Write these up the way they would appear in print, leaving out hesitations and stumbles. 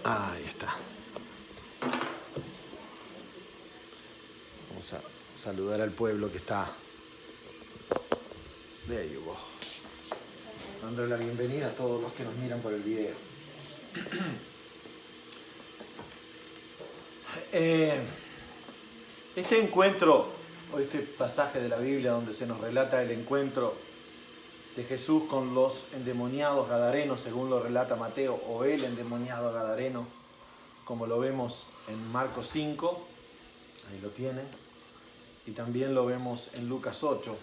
Ahí está. Vamos a saludar al pueblo que está. There you go. Dándole la bienvenida a todos los que nos miran por el video. Este encuentro, o este pasaje de la Biblia donde se nos relata el encuentro de Jesús con los endemoniados gadarenos, según lo relata Mateo, o el endemoniado gadareno, como lo vemos en Marcos 5, ahí lo tienen, y también lo vemos en Lucas 8.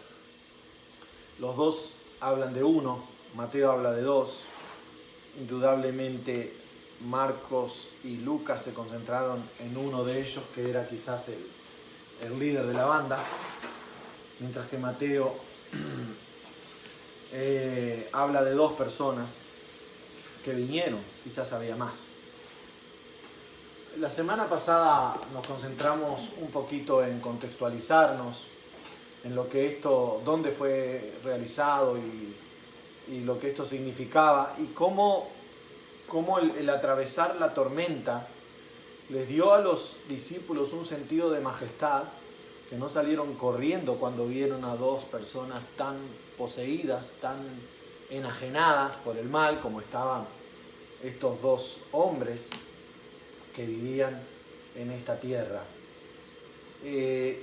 Los dos hablan de uno, Mateo habla de dos. Indudablemente Marcos y Lucas se concentraron en uno de ellos, que era quizás el líder de la banda, mientras que Mateo habla de dos personas que vinieron, quizás había más. La semana pasada nos concentramos un poquito en contextualizarnos en lo que esto, dónde fue realizado y lo que esto significaba, y cómo el atravesar la tormenta les dio a los discípulos un sentido de majestad, que no salieron corriendo cuando vieron a dos personas tan poseídas, tan enajenadas por el mal como estaban estos dos hombres que vivían en esta tierra. Les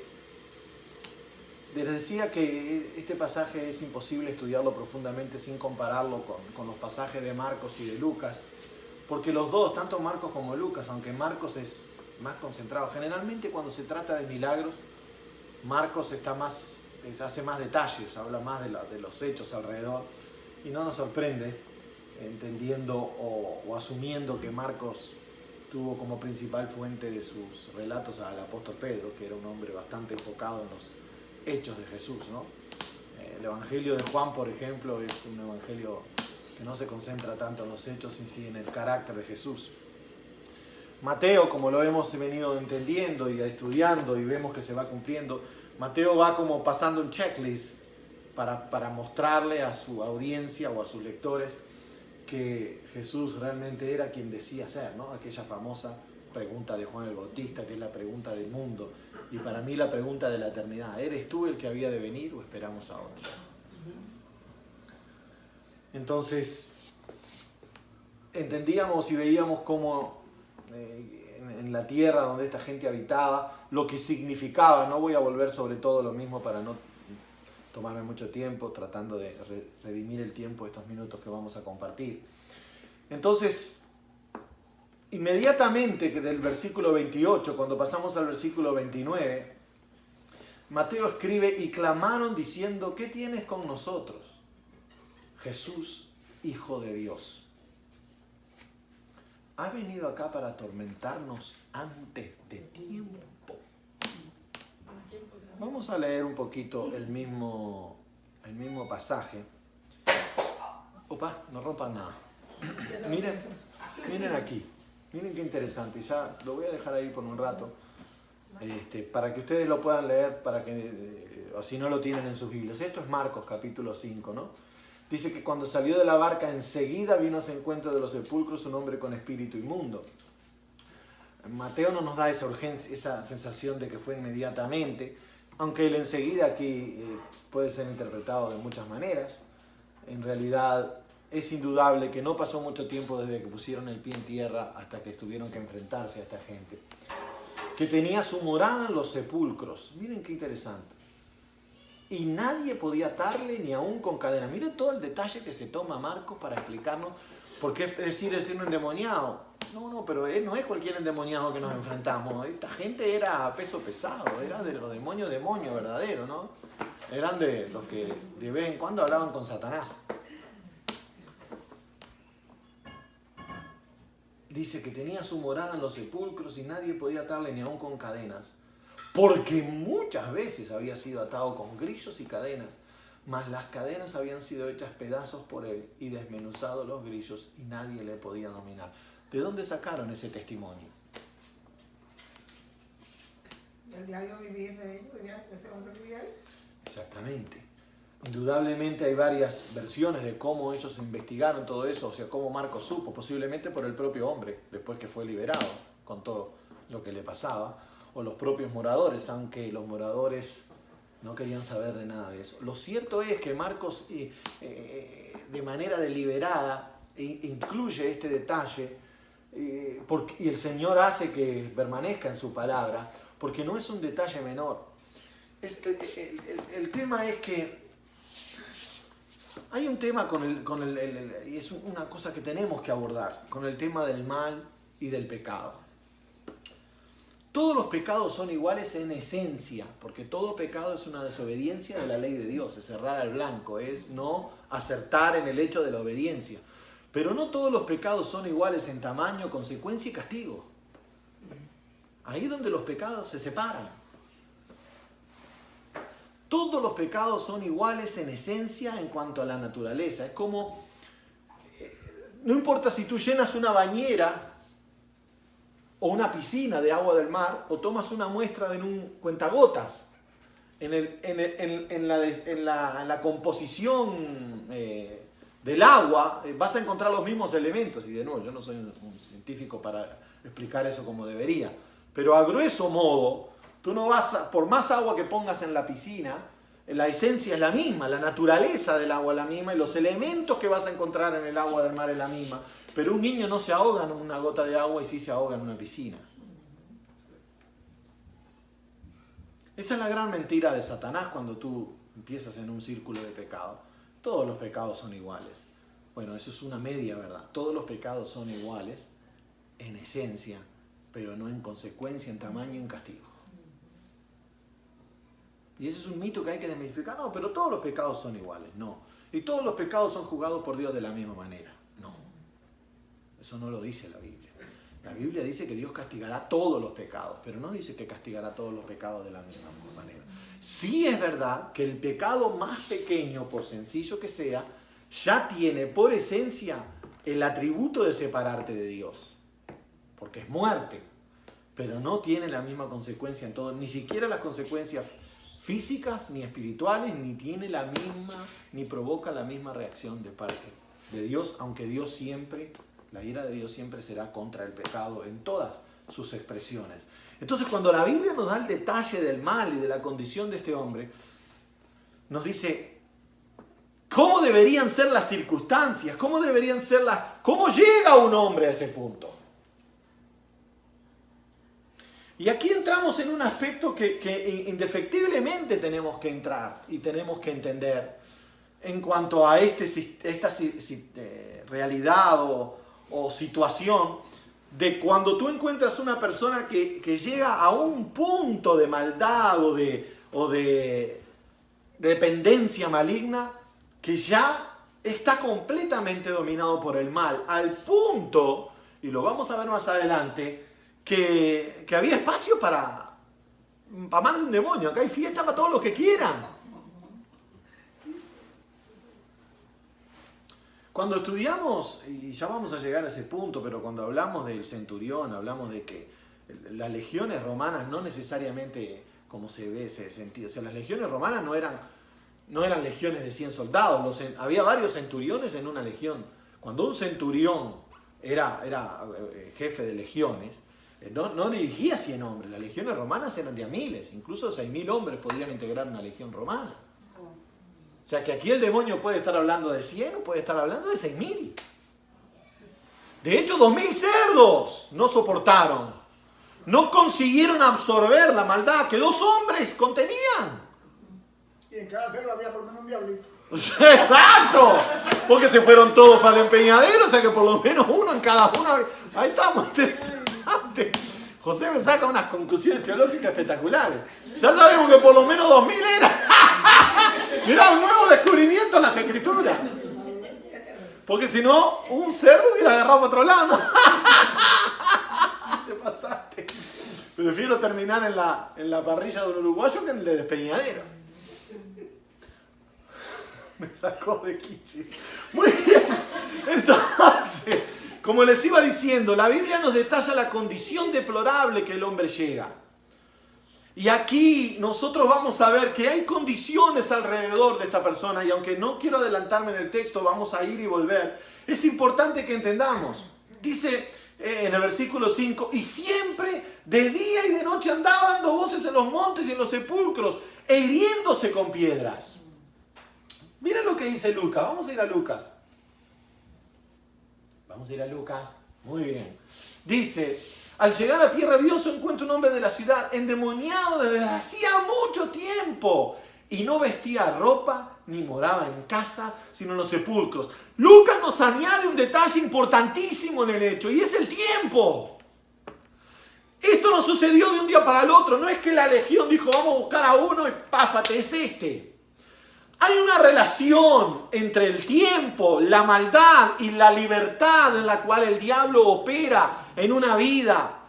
decía que este pasaje es imposible estudiarlo profundamente sin compararlo con los pasajes de Marcos y de Lucas, porque los dos, tanto Marcos como Lucas, aunque Marcos es más concentrado, generalmente cuando se trata de milagros, Marcos hace más detalles, habla más de los hechos alrededor, y no nos sorprende, entendiendo o asumiendo que Marcos tuvo como principal fuente de sus relatos al apóstol Pedro, que era un hombre bastante enfocado en los hechos de Jesús, ¿no? El Evangelio de Juan, por ejemplo, es un evangelio que no se concentra tanto en los hechos, sino en el carácter de Jesús. Mateo, como lo hemos venido entendiendo y estudiando y vemos que se va cumpliendo, Mateo va como pasando un checklist para mostrarle a su audiencia o a sus lectores que Jesús realmente era quien decía ser, ¿no? Aquella famosa pregunta de Juan el Bautista, que es la pregunta del mundo, y para mí la pregunta de la eternidad: ¿eres tú el que había de venir o esperamos a otro? Entonces, entendíamos y veíamos cómo en la tierra donde esta gente habitaba, lo que significaba. No voy a volver sobre todo lo mismo para no tomarme mucho tiempo, tratando de redimir el tiempo de estos minutos que vamos a compartir. Entonces, inmediatamente que del versículo 28, cuando pasamos al versículo 29, Mateo escribe: y clamaron diciendo, ¿qué tienes con nosotros, Jesús, Hijo de Dios? ¿Has venido acá para atormentarnos antes de tiempo? Vamos a leer un poquito el mismo pasaje. Opa, no rompan nada. Miren aquí. Miren qué interesante. Ya lo voy a dejar ahí por un rato, para que ustedes lo puedan leer, o si no lo tienen en sus Biblias. Esto es Marcos capítulo 5, ¿no? Dice que cuando salió de la barca, enseguida vino a ese encuentro de los sepulcros un hombre con espíritu inmundo. Mateo no nos da esa urgencia, esa sensación de que fue inmediatamente, aunque el enseguida aquí puede ser interpretado de muchas maneras. En realidad es indudable que no pasó mucho tiempo desde que pusieron el pie en tierra hasta que tuvieron que enfrentarse a esta gente, que tenía su morada en los sepulcros. Miren qué interesante. Y nadie podía atarle ni aún con cadena. Miren todo el detalle que se toma Marcos para explicarnos por qué es un endemoniado. No, pero no es cualquier endemoniado que nos enfrentamos. Esta gente era a peso pesado, era de los demonios verdaderos, ¿no? Eran de los que de vez en cuando hablaban con Satanás. Dice que tenía su morada en los sepulcros y nadie podía atarle ni aún con cadenas, porque muchas veces había sido atado con grillos y cadenas, mas las cadenas habían sido hechas pedazos por él y desmenuzados los grillos, y nadie le podía dominar. ¿De dónde sacaron ese testimonio? El diario vivir de ellos, ese hombre vivía ahí. Exactamente. Indudablemente hay varias versiones de cómo ellos investigaron todo eso, o sea, cómo Marcos supo, posiblemente por el propio hombre, después que fue liberado con todo lo que le pasaba, o los propios moradores, aunque los moradores no querían saber de nada de eso. Lo cierto es que Marcos, de manera deliberada, incluye este detalle, y el Señor hace que permanezca en su palabra, porque no es un detalle menor. El tema es que hay un tema y es una cosa que tenemos que abordar, con el tema del mal y del pecado. Todos los pecados son iguales en esencia, porque todo pecado es una desobediencia de la ley de Dios, es errar al blanco, es no acertar en el hecho de la obediencia. Pero no todos los pecados son iguales en tamaño, consecuencia y castigo. Ahí es donde los pecados se separan. Todos los pecados son iguales en esencia en cuanto a la naturaleza. Es como, no importa si tú llenas una bañera o una piscina de agua del mar, o tomas una muestra en un cuentagotas, en la composición del agua, vas a encontrar los mismos elementos. Y de nuevo, yo no soy un científico para explicar eso como debería, pero a grueso modo, tú no vas por más agua que pongas en la piscina, la esencia es la misma, la naturaleza del agua es la misma, y los elementos que vas a encontrar en el agua del mar es la misma. Pero un niño no se ahoga en una gota de agua y sí se ahoga en una piscina. Esa es la gran mentira de Satanás cuando tú empiezas en un círculo de pecado. Todos los pecados son iguales. Bueno, eso es una media verdad. Todos los pecados son iguales en esencia, pero no en consecuencia, en tamaño y en castigo. Y ese es un mito que hay que desmitificar. No, pero todos los pecados son iguales. No. Y todos los pecados son juzgados por Dios de la misma manera. No. Eso no lo dice la Biblia. La Biblia dice que Dios castigará todos los pecados, pero no dice que castigará todos los pecados de la misma manera. Sí es verdad que el pecado más pequeño, por sencillo que sea, ya tiene por esencia el atributo de separarte de Dios, porque es muerte, pero no tiene la misma consecuencia en todo, ni siquiera las consecuencias físicas ni espirituales, ni tiene la misma, ni provoca la misma reacción de parte de Dios, aunque Dios siempre, la ira de Dios siempre será contra el pecado en todas sus expresiones. Entonces, cuando la Biblia nos da el detalle del mal y de la condición de este hombre, nos dice cómo deberían ser las circunstancias, cómo llega un hombre a ese punto. Y aquí entramos en un aspecto que indefectiblemente tenemos que entrar y tenemos que entender en cuanto a esta realidad o situación de cuando tú encuentras una persona que llega a un punto de maldad o de dependencia maligna que ya está completamente dominado por el mal, al punto, y lo vamos a ver más adelante, que había espacio para más de un demonio. Acá hay fiesta para todos los que quieran. Cuando estudiamos, y ya vamos a llegar a ese punto, pero cuando hablamos del centurión, hablamos de que las legiones romanas no necesariamente, como se ve ese sentido, o sea, las legiones romanas no eran legiones de 100 soldados, había varios centuriones en una legión. Cuando un centurión era jefe de legiones, no dirigía 100 hombres, las legiones romanas eran de a miles, incluso 6.000 hombres podrían integrar una legión romana. O sea que aquí el demonio puede estar hablando de 100 o puede estar hablando de 6.000. De hecho, 2.000 cerdos no soportaron. No consiguieron absorber la maldad que 2 hombres contenían. Y en cada cerdo había por lo menos un diablito. ¡Exacto! Porque se fueron todos para el empeñadero, o sea que por lo menos uno en cada uno. Ahí estamos, interesante. José me saca unas conclusiones teológicas espectaculares. Ya sabemos que por lo menos 2.000 era un nuevo descubrimiento en las escrituras. Porque si no, un cerdo hubiera agarrado para otro lado, ¿no? Te pasaste. Prefiero terminar en la parrilla de un uruguayo que en el de despeñadero. Me sacó de quicio. Muy bien. Entonces, como les iba diciendo, la Biblia nos detalla la condición deplorable que el hombre llega. Y aquí nosotros vamos a ver que hay condiciones alrededor de esta persona, y aunque no quiero adelantarme en el texto, vamos a ir y volver. Es importante que entendamos. Dice en el versículo 5, y siempre de día y de noche andaba dando voces en los montes y en los sepulcros, e hiriéndose con piedras. Miren lo que dice Lucas. Vamos a ir a Lucas. Vamos a ir a Lucas. Muy bien. Dice: al llegar a tierra vio su encuentro un hombre de la ciudad, endemoniado desde hacía mucho tiempo, y no vestía ropa, ni moraba en casa, sino en los sepulcros. Lucas nos añade un detalle importantísimo en el hecho, y es el tiempo. Esto no sucedió de un día para el otro. No es que la legión dijo, vamos a buscar a uno y páfate, es este. Hay una relación entre el tiempo, la maldad y la libertad en la cual el diablo opera en una vida.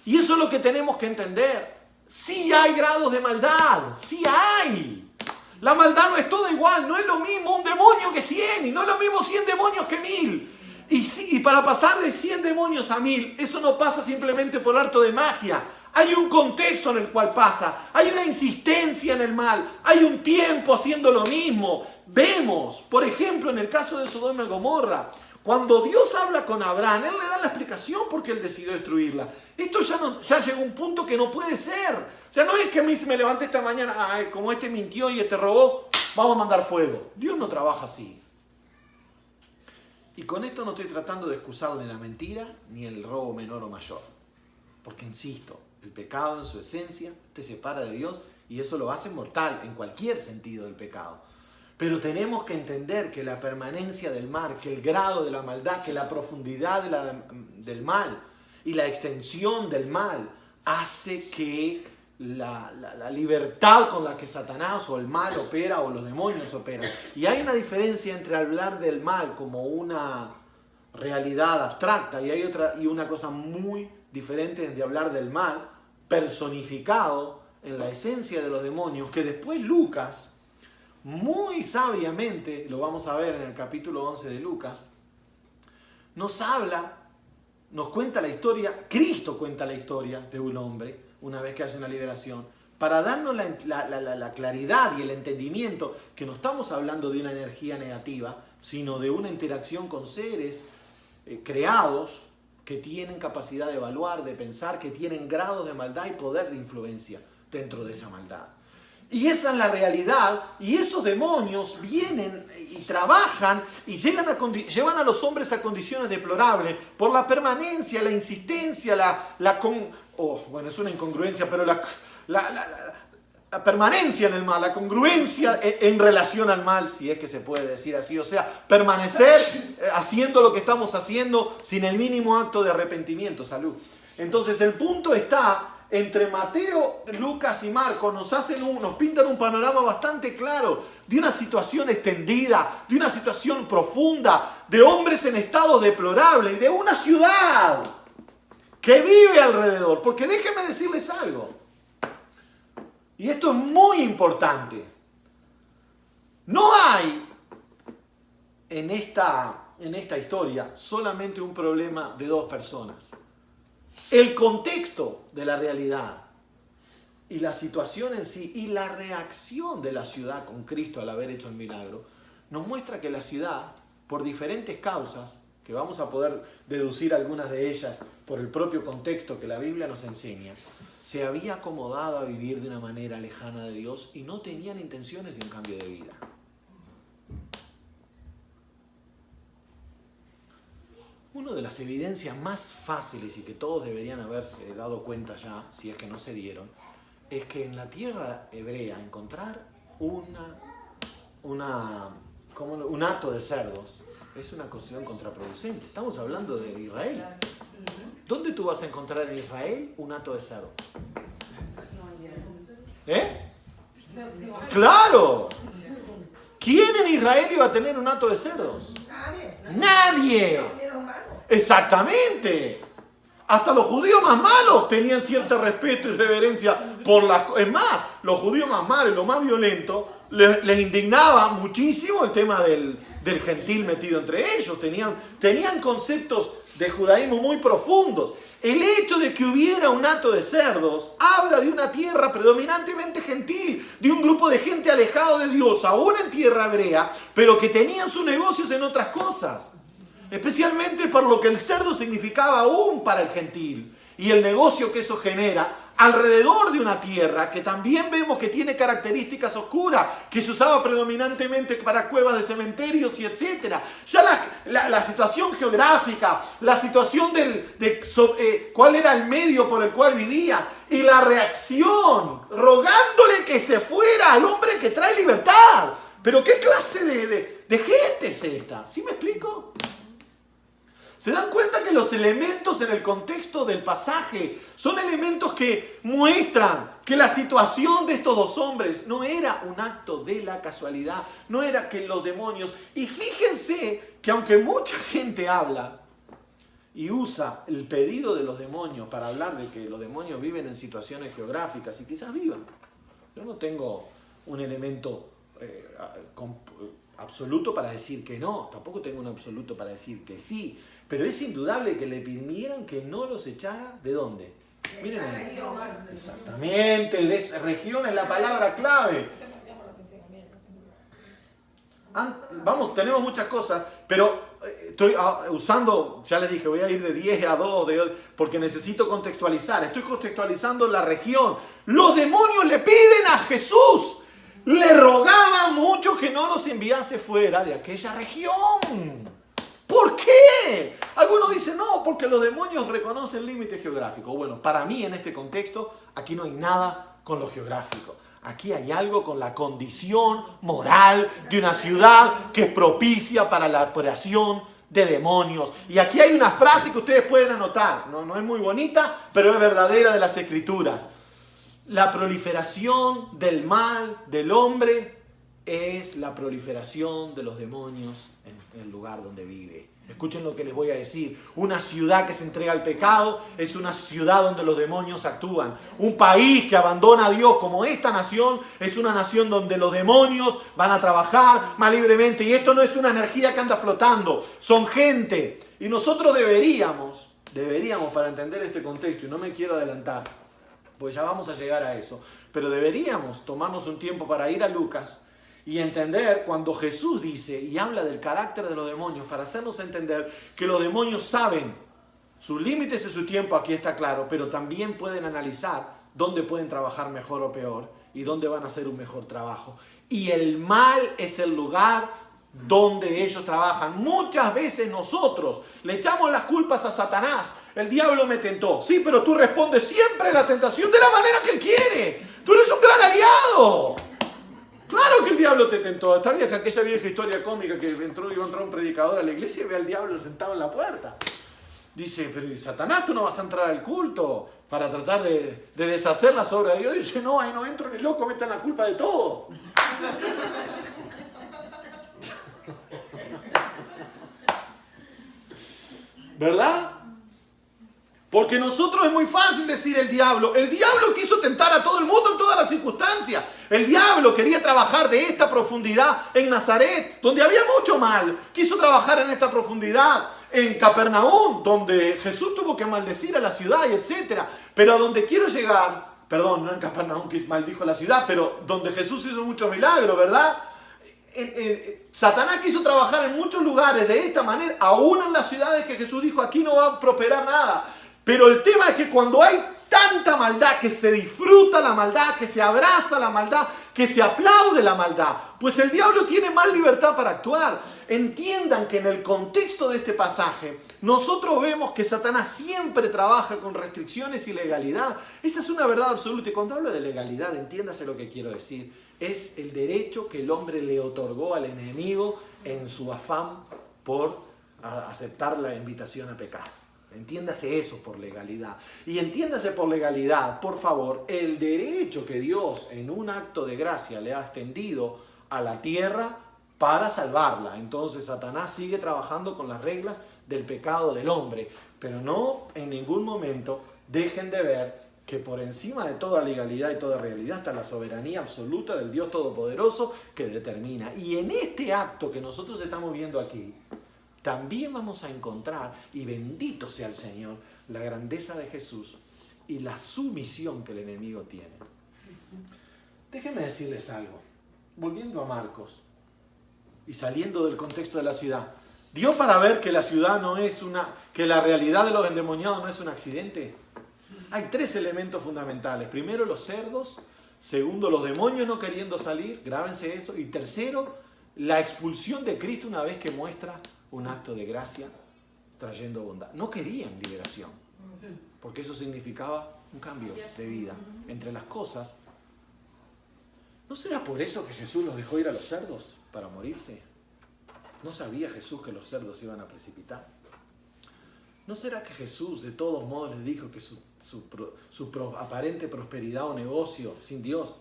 Y eso es lo que tenemos que entender. Sí hay grados de maldad, sí hay. La maldad no es toda igual, no es lo mismo un demonio que 100, y no es lo mismo 100 demonios que 1000. Y para pasar de 100 demonios a 1000, eso no pasa simplemente por arte de magia. Hay un contexto en el cual pasa, hay una insistencia en el mal, hay un tiempo haciendo lo mismo. Vemos, por ejemplo, en el caso de Sodoma y Gomorra, cuando Dios habla con Abraham, Él le da la explicación por qué Él decidió destruirla. Esto ya llegó a un punto que no puede ser. O sea, no es que a mí se me levanté esta mañana, como este mintió y este robó, vamos a mandar fuego. Dios no trabaja así. Y con esto no estoy tratando de excusar ni la mentira ni el robo menor o mayor. Porque insisto, el pecado en su esencia te separa de Dios y eso lo hace mortal en cualquier sentido del pecado. Pero tenemos que entender que la permanencia del mal, que el grado de la maldad, que la profundidad del mal y la extensión del mal hace que la libertad con la que Satanás o el mal opera o los demonios operan. Y hay una diferencia entre hablar del mal como una realidad abstracta y una cosa muy diferente de hablar del mal personificado en la esencia de los demonios, que después Lucas, muy sabiamente, lo vamos a ver en el capítulo 11 de Lucas, nos cuenta la historia, Cristo cuenta la historia de un hombre, una vez que hace una liberación, para darnos la claridad y el entendimiento que no estamos hablando de una energía negativa, sino de una interacción con seres creados, que tienen capacidad de evaluar, de pensar, que tienen grados de maldad y poder de influencia dentro de esa maldad. Y esa es la realidad, y esos demonios vienen y trabajan y llevan a los hombres a condiciones deplorables por la permanencia, la insistencia, es una incongruencia, pero la permanencia en el mal, la congruencia en relación al mal, si es que se puede decir así. O sea, permanecer haciendo lo que estamos haciendo sin el mínimo acto de arrepentimiento. Salud. Entonces el punto está entre Mateo, Lucas y Marcos. Nos pintan un panorama bastante claro de una situación extendida, de una situación profunda, de hombres en estados deplorables y de una ciudad que vive alrededor. Porque déjenme decirles algo. Y esto es muy importante. No hay en esta historia solamente un problema de dos personas. El contexto de la realidad y la situación en sí y la reacción de la ciudad con Cristo al haber hecho el milagro nos muestra que la ciudad, por diferentes causas, que vamos a poder deducir algunas de ellas por el propio contexto que la Biblia nos enseña, se había acomodado a vivir de una manera lejana de Dios y no tenían intenciones de un cambio de vida. Una de las evidencias más fáciles y que todos deberían haberse dado cuenta ya, si es que no se dieron, es que en la tierra hebrea encontrar un hato de cerdos es una cuestión contraproducente. Estamos hablando de Israel. ¿Dónde tú vas a encontrar en Israel un hato de cerdo? ¡Claro! ¿Quién en Israel iba a tener un hato de cerdos? ¡Nadie! Exactamente. Hasta los judíos más malos tenían cierto respeto y reverencia por las cosas. Es más, los judíos más malos, los más violentos, les indignaba muchísimo el tema del gentil metido entre ellos. Tenían conceptos de judaísmo muy profundos. El hecho de que hubiera un hato de cerdos habla de una tierra predominantemente gentil, de un grupo de gente alejado de Dios, aún en tierra hebrea, pero que tenían sus negocios en otras cosas. Especialmente por lo que el cerdo significaba aún para el gentil y el negocio que eso genera alrededor de una tierra que también vemos que tiene características oscuras, que se usaba predominantemente para cuevas de cementerios y etcétera. Ya la situación geográfica, la situación cuál era el medio por el cual vivía y la reacción rogándole que se fuera al hombre que trae libertad. Pero ¿qué clase de gente es esta? ¿Sí me explico? ¿Se dan cuenta que los elementos en el contexto del pasaje son elementos que muestran que la situación de estos dos hombres no era un acto de la casualidad, no era que los demonios... Y fíjense que aunque mucha gente habla y usa el pedido de los demonios para hablar de que los demonios viven en situaciones geográficas y quizás vivan, yo no tengo un elemento absoluto para decir que no, tampoco tengo un absoluto para decir que sí. Pero es indudable que le pidieran que no los echara, ¿de dónde? Miren, exactamente, de esa región es la palabra clave. Vamos, tenemos muchas cosas, pero estoy usando, ya les dije, voy a ir de 10 a 2, porque necesito contextualizar. Estoy contextualizando la región. Los demonios le piden a Jesús, le rogaban mucho que no los enviase fuera de aquella región. ¿Por qué? Algunos dicen, no, porque los demonios reconocen límites geográficos. Bueno, para mí en este contexto, aquí no hay nada con lo geográfico. Aquí hay algo con la condición moral de una ciudad que es propicia para la operación de demonios. Y aquí hay una frase que ustedes pueden anotar. No es muy bonita, pero es verdadera de las Escrituras. La proliferación del mal del hombre es la proliferación de los demonios en el lugar donde vive. Escuchen lo que les voy a decir. Una ciudad que se entrega al pecado es una ciudad donde los demonios actúan. Un país que abandona a Dios como esta nación es una nación donde los demonios van a trabajar más libremente. Y esto no es una energía que anda flotando, son gente. Y nosotros deberíamos para entender este contexto, y no me quiero adelantar, pues ya vamos a llegar a eso, pero deberíamos tomarnos un tiempo para ir a Lucas y entender cuando Jesús dice y habla del carácter de los demonios, para hacernos entender que los demonios saben sus límites y su tiempo, aquí está claro, pero también pueden analizar dónde pueden trabajar mejor o peor y dónde van a hacer un mejor trabajo. Y el mal es el lugar donde ellos trabajan. Muchas veces nosotros le echamos las culpas a Satanás. El diablo me tentó. Sí, pero tú respondes siempre a la tentación de la manera que él quiere. Tú eres un gran aliado. Claro que el diablo te tentó. Aquella vieja historia cómica que iba a entrar un predicador a la iglesia y ve al diablo sentado en la puerta. Dice, pero Satanás, tú no vas a entrar al culto para tratar de deshacer las obras de Dios. Dice, no, ahí no entro ni loco, me echan la culpa de todo. ¿Verdad? Porque nosotros es muy fácil decir el diablo quiso tentar a todo el mundo en todas las circunstancias. El diablo quería trabajar de esta profundidad en Nazaret, donde había mucho mal. Quiso trabajar en esta profundidad en Capernaum, donde Jesús tuvo que maldecir a la ciudad y etcétera. Pero a donde quiero llegar, perdón, no en Capernaum que maldijo la ciudad, pero donde Jesús hizo muchos milagros, ¿verdad? Satanás quiso trabajar en muchos lugares de esta manera, aún en las ciudades que Jesús dijo, aquí no va a prosperar nada. Pero el tema es que cuando hay tanta maldad, que se disfruta la maldad, que se abraza la maldad, que se aplaude la maldad, pues el diablo tiene más libertad para actuar. Entiendan que en el contexto de este pasaje, nosotros vemos que Satanás siempre trabaja con restricciones y legalidad. Esa es una verdad absoluta. Y cuando hablo de legalidad, entiéndase lo que quiero decir. Es el derecho que el hombre le otorgó al enemigo en su afán por aceptar la invitación a pecar. Entiéndase eso por legalidad. Y entiéndase por legalidad, por favor, el derecho que Dios en un acto de gracia le ha extendido a la tierra para salvarla. Entonces Satanás sigue trabajando con las reglas del pecado del hombre. Pero no en ningún momento dejen de ver que por encima de toda legalidad y toda realidad está la soberanía absoluta del Dios Todopoderoso que determina. Y en este acto que nosotros estamos viendo aquí, también vamos a encontrar, y bendito sea el Señor, la grandeza de Jesús y la sumisión que el enemigo tiene. Déjenme decirles algo. Volviendo a Marcos y saliendo del contexto de la ciudad, ¿dio para ver que la ciudad no es que la realidad de los endemoniados no es un accidente? Hay 3 elementos fundamentales. Primero, los cerdos. Segundo, los demonios no queriendo salir. Grábense esto. Y tercero, la expulsión de Cristo una vez que muestra un acto de gracia trayendo bondad. No querían liberación, porque eso significaba un cambio de vida entre las cosas. ¿No será por eso que Jesús los dejó ir a los cerdos para morirse? ¿No sabía Jesús que los cerdos iban a precipitar? ¿No será que Jesús de todos modos les dijo que su aparente prosperidad o negocio sin Dios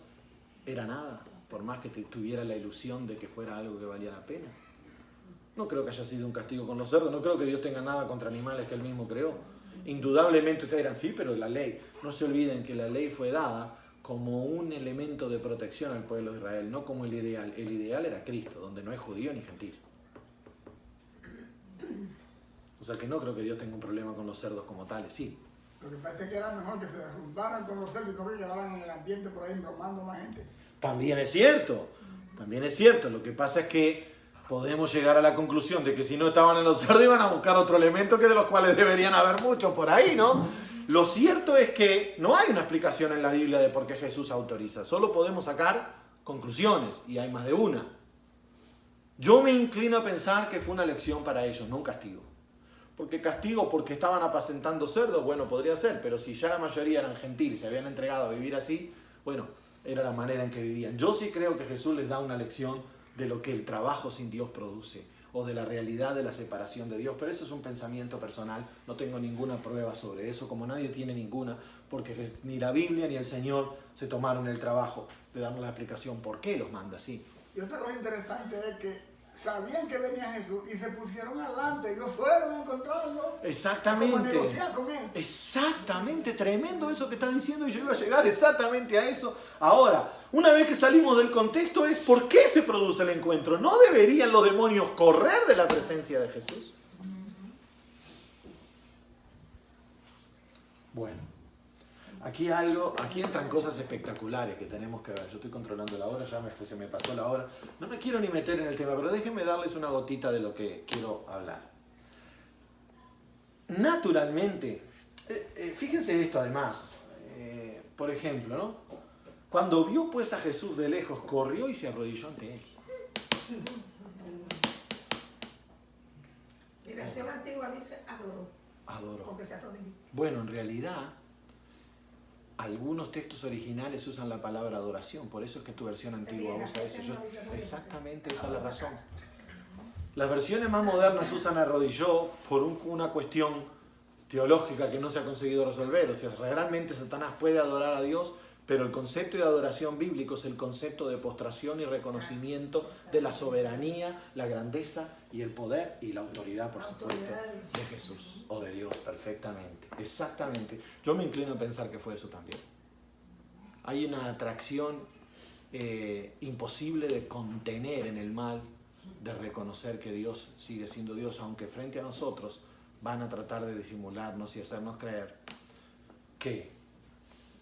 era nada, por más que tuviera la ilusión de que fuera algo que valía la pena? No creo que haya sido un castigo con los cerdos, no creo que Dios tenga nada contra animales que Él mismo creó. Indudablemente ustedes dirán, sí, pero la ley. No se olviden que la ley fue dada como un elemento de protección al pueblo de Israel, no como el ideal. El ideal era Cristo, donde no hay judío ni gentil. O sea que no creo que Dios tenga un problema con los cerdos como tales, sí. Lo que parece que era mejor que se derrumbaran con los cerdos y no que quedaran en el ambiente por ahí bromando más gente. También es cierto, también es cierto. Lo que pasa es que podemos llegar a la conclusión de que si no estaban en los cerdos iban a buscar otro elemento que de los cuales deberían haber muchos por ahí, ¿no? Lo cierto es que no hay una explicación en la Biblia de por qué Jesús autoriza. Solo podemos sacar conclusiones y hay más de una. Yo me inclino a pensar que fue una lección para ellos, no un castigo. Porque castigo porque estaban apacentando cerdos, bueno, podría ser, pero si ya la mayoría eran gentiles y se habían entregado a vivir así, bueno, era la manera en que vivían. Yo sí creo que Jesús les da una lección de lo que el trabajo sin Dios produce, o de la realidad de la separación de Dios, pero eso es un pensamiento personal, no tengo ninguna prueba sobre eso, como nadie tiene ninguna, porque ni la Biblia ni el Señor se tomaron el trabajo de darnos la explicación por qué los manda así. Y otra cosa interesante es que sabían que venía Jesús y se pusieron adelante, ellos fueron a encontrarlo. Exactamente. Como a negociar con él. Exactamente, tremendo eso que estás diciendo y yo iba a llegar exactamente a eso. Ahora, una vez que salimos del contexto es ¿por qué se produce el encuentro? ¿No deberían los demonios correr de la presencia de Jesús? Bueno, aquí entran cosas espectaculares que tenemos que ver. Yo estoy controlando la hora, se me pasó la hora. No me quiero ni meter en el tema, pero déjenme darles una gotita de lo que quiero hablar. Naturalmente, fíjense esto además, por ejemplo, ¿no? Cuando vio pues a Jesús de lejos, corrió y se arrodilló ante él. Mi versión antigua dice adoró. Adoró. Porque se arrodilló. Bueno, en realidad, algunos textos originales usan la palabra adoración, por eso es que tu versión antigua usa eso. Exactamente, esa es la razón. Las versiones más modernas usan arrodilló por una cuestión teológica que no se ha conseguido resolver. O sea, realmente Satanás puede adorar a Dios, pero el concepto de adoración bíblico es el concepto de postración y reconocimiento de la soberanía, la grandeza y el poder y la autoridad, por supuesto, de Jesús o de Dios, perfectamente. Exactamente. Yo me inclino a pensar que fue eso también. Hay una atracción imposible de contener en el mal, de reconocer que Dios sigue siendo Dios, aunque frente a nosotros van a tratar de disimularnos y hacernos creer que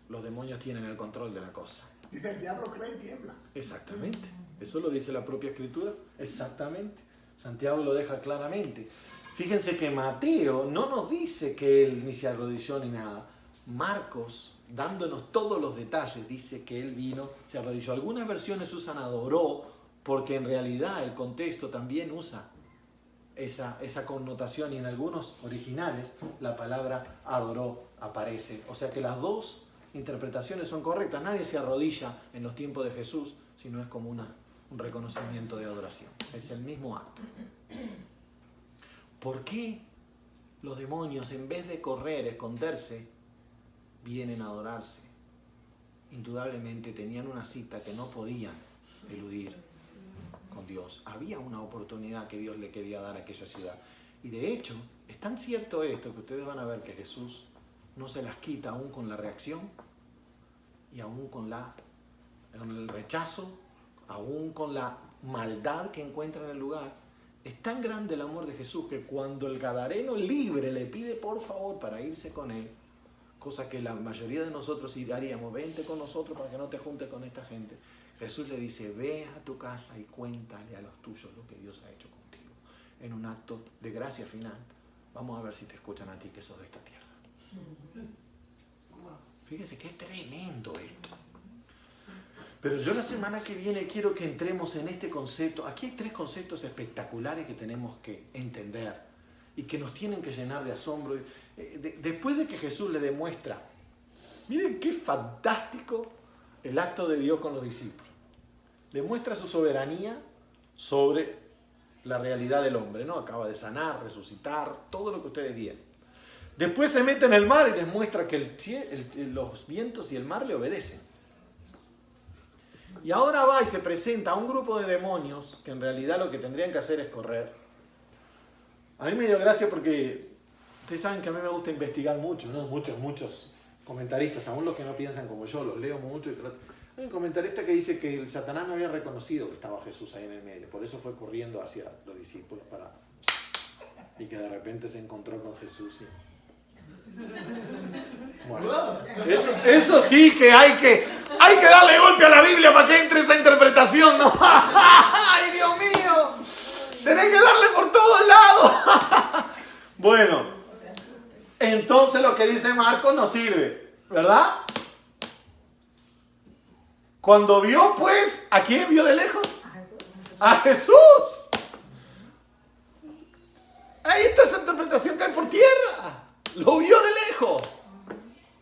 los demonios tienen el control de la cosa. Dice, el diablo cree y tiembla. Exactamente. Eso lo dice la propia Escritura. Exactamente. Santiago lo deja claramente. Fíjense que Mateo no nos dice que él ni se arrodilló ni nada. Marcos, dándonos todos los detalles, dice que él vino, se arrodilló. Algunas versiones usan adoró, porque en realidad el contexto también usa esa connotación, y en algunos originales la palabra adoró aparece. O sea que las dos interpretaciones son correctas. Nadie se arrodilla en los tiempos de Jesús, sino es como un reconocimiento de adoración. Es el mismo acto. ¿Por qué los demonios, en vez de correr, esconderse, vienen a adorarse? Indudablemente tenían una cita que no podían eludir con Dios. Había una oportunidad que Dios le quería dar a aquella ciudad. Y de hecho, es tan cierto esto que ustedes van a ver que Jesús no se las quita aún con la reacción y aún con el rechazo, aún con la maldad que encuentra en el lugar, Es tan grande el amor de Jesús que cuando el gadareno libre le pide por favor para irse con él, cosa que la mayoría de nosotros haríamos, vente con nosotros para que no te juntes con esta gente. Jesús le dice, ve a tu casa y cuéntale a los tuyos lo que Dios ha hecho contigo. En un acto de gracia final, vamos a ver si te escuchan a ti que sos de esta tierra. Fíjese que es tremendo esto. Pero yo la semana que viene quiero que entremos en este concepto. Aquí hay 3 conceptos espectaculares que tenemos que entender y que nos tienen que llenar de asombro. Después de que Jesús le demuestra, miren qué fantástico el acto de Dios con los discípulos. Le muestra su soberanía sobre la realidad del hombre, ¿no? Acaba de sanar, resucitar, todo lo que ustedes vieron. Después se mete en el mar y les muestra que los vientos y el mar le obedecen. Y ahora va y se presenta a un grupo de demonios que en realidad lo que tendrían que hacer es correr. A mí me dio gracia porque ustedes saben que a mí me gusta investigar mucho, ¿no? Muchos comentaristas, aún los que no piensan como yo, los leo mucho. Hay un comentarista que dice que el Satanás no había reconocido que estaba Jesús ahí en el medio, por eso fue corriendo hacia los discípulos y que de repente se encontró con Jesús. Bueno, eso sí que hay que darle golpe a la Biblia para que entre esa interpretación, ¿no? ¡Ay, Dios mío! Tenés que darle por todos lados. Bueno, entonces lo que dice Marcos no sirve, ¿verdad? Cuando vio, pues, ¿a quién vio de lejos? A Jesús. Ahí está esa interpretación, cae por tierra. Lo vio de lejos.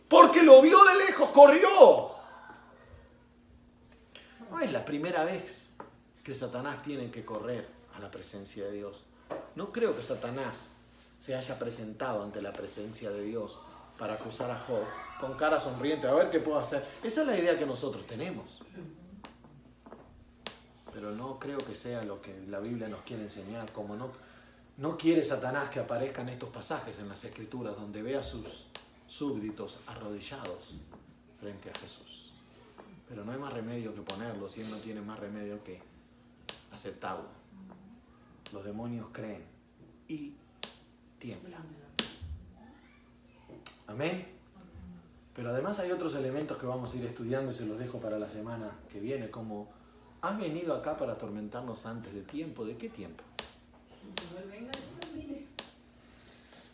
Porque lo vio de lejos, corrió. No es la primera vez que Satanás tiene que correr a la presencia de Dios. No creo que Satanás se haya presentado ante la presencia de Dios para acusar a Job con cara sonriente, a ver qué puedo hacer. Esa es la idea que nosotros tenemos. Pero no creo que sea lo que la Biblia nos quiere enseñar, como no quiere Satanás que aparezcan estos pasajes en las Escrituras donde ve a sus súbditos arrodillados frente a Jesús. Pero no hay más remedio que ponerlos y él no tiene más remedio que aceptarlo. Los demonios creen y tiemblan. Amén. Pero además hay otros elementos que vamos a ir estudiando y se los dejo para la semana que viene, como ¿has venido acá para atormentarnos antes de tiempo? ¿De qué tiempo?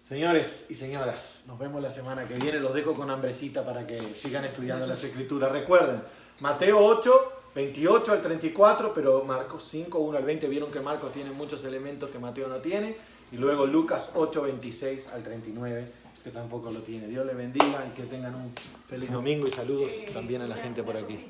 Señores y señoras, nos vemos la semana que viene. Los dejo con hambrecita para que sigan estudiando las Escrituras. Recuerden, Mateo 8, 28 al 34, pero Marcos 5, 1 al 20. Vieron que Marcos tiene muchos elementos que Mateo no tiene. Y luego Lucas 8, 26 al 39, que tampoco lo tiene. Dios les bendiga y que tengan un feliz domingo y saludos también a la gente por aquí.